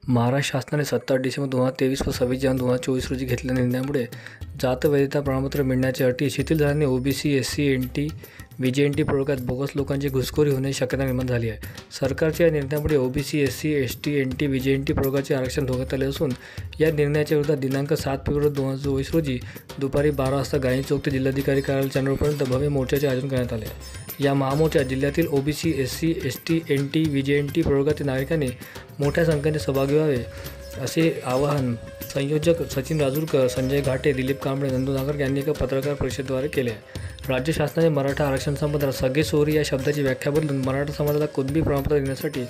महाराष्ट्र शासनाने 27 डिसेंबर 2023 व 26 जानेवारी 2024 रोजी घेतलेल्या निर्णयामुळे जातवैधता प्रमाणपत्र मिळण्याच्या अटी शिथिल झाल्याने ओबीसी, एससी, एनटी, व्हीजेएनटी प्रवर्गात बोगस लोकांची घुसखोरी होण्याची शक्यता निर्माण झाली आहे। सरकारच्या या निर्णयामुळे OBC, SC, ST, NT, VJNT प्रवर्गाचे आरक्षण धोक्यात आले असून या निर्णयाच्या विरोधात दिनांक 7 फेब्रुवारी 2024 रोजी दुपारी 12 वाजता गांधी चौक ते जिल्हाधिकारी कार्यालय चंद्रपूरपर्यंत भव्य मोर्चाचे आयोजन करण्यात आले। या महामोर्चात जिल्ह्यातील OBC, SC, ST, NT, VJNT प्रवर्गातील नागरिकांनी मोठ्या संख्येने सहभागी व्हावे असे आवाहन संयोजक सचिन राजूरकर, संजय घाटे, दिलीप कांबळे, नंदू नागर यांनी एका पत्रकार परिषदेद्वारे केले आहे। राज्य शासनाने मराठा आरक्षण संबंधात सगळे सोयरी या शब्दाची व्याख्या बदलून मराठा समाजाला कुणबी प्रमाणपत्र देण्यासाठी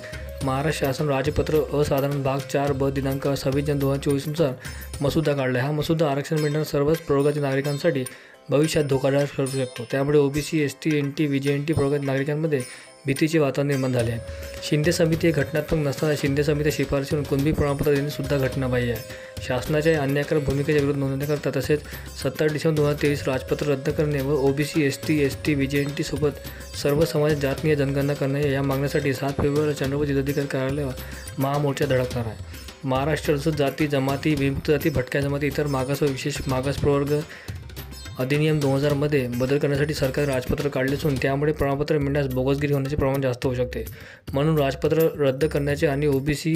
महाराष्ट्र शासन राजपत्र असाधारण भाग 4ब दिनांक 26 जानेवारी 2024 नुसार मसुदा काढला आहे। हा मसुदा आरक्षण मिळणाऱ्या सर्वच प्रवर्गातील नागरिकांसाठी भविष्यात धोकादायक ठरू शकतो। त्यामुळे ओबीसी, एसटी, एनटी, व्हीजेएनटी प्रवर्गातील नागरिकांमध्ये भीतीचे वातावरण निर्माण झाले आहे। शिंदे समिती हे घटनात्मक नसताना शिंदे समिती शिफारशीवरून कुणबी प्रमाणपत्र देणे सुद्धा घटनाबाह्य आहे। शासनाच्या अन्यायकारक भूमिकेच्या विरोध नोंदवण्याकरता तसेच 27 डिसेंबर 2023 राजपत्र रद्द करणे व ओबीसी, एसटी, एसटी, व्हीजेएनटी सोबत सर्व समाजात जातीय जनगणना करणे या मागण्यासाठी 7 फेब्रुवारी चंद्रपूर जिल्हाधिकारी कार्यालयावर महामोर्चा धडकणार आहे। महाराष्ट्र अनुसूचित जाती, जमाती, विमुक्त जाती, भटक्या जमाती, इतर मागास व विशेष मागास प्रवर्ग अधिनियम 2000 मध्ये बदल करण्यासाठी सरकारने राजपत्र काढले असून त्यामुळे प्रमाणपत्र मिळण्यास बोगसगिरी होण्याचे प्रमाण जास्त होऊ शकते। म्हणून राजपत्र रद्द करण्याचे आणि ओबीसी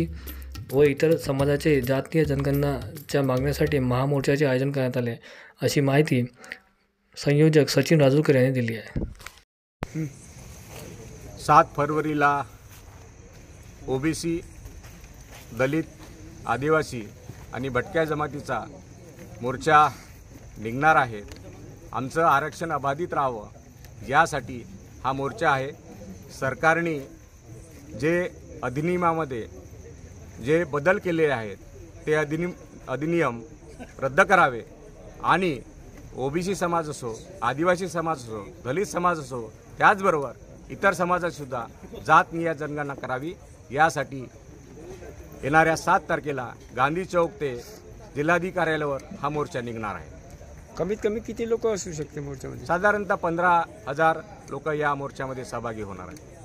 व इतर समाजाचे जातीय जनगणनाच्या मागण्यासाठी महामोर्चाचे आयोजन करण्यात आले अशी माहिती संयोजक सचिन राजूरकर यांनी दिली आहे। 7 फरवरीला ओबीसी, दलित, आदिवासी आणि भटक्या जमातीचा मोर्चा निघणार आहे। आमचं आरक्षण अबाधित राहावं यासाठी हा मोर्चा आहे। सरकारने जे अधिनियमामध्ये जे बदल केले आहेत ते अधिनियम रद्द करावे आणि ओबीसी समाज असो, आदिवासी समाज असो, दलित समाज असो, त्याचबरोबर इतर समाजातसुद्धा जातनीय जनगणना करावी यासाठी येणाऱ्या 7 तारखेला गांधी चौक ते जिल्हाधिकारी कार्यालयावर हा मोर्चा निघणार आहे। कमीत कमी किती लोक असू शकते मोर्चामध्ये? साधारणतः 15,000 लोक या मोर्चामध्ये सहभागी होणार आहेत।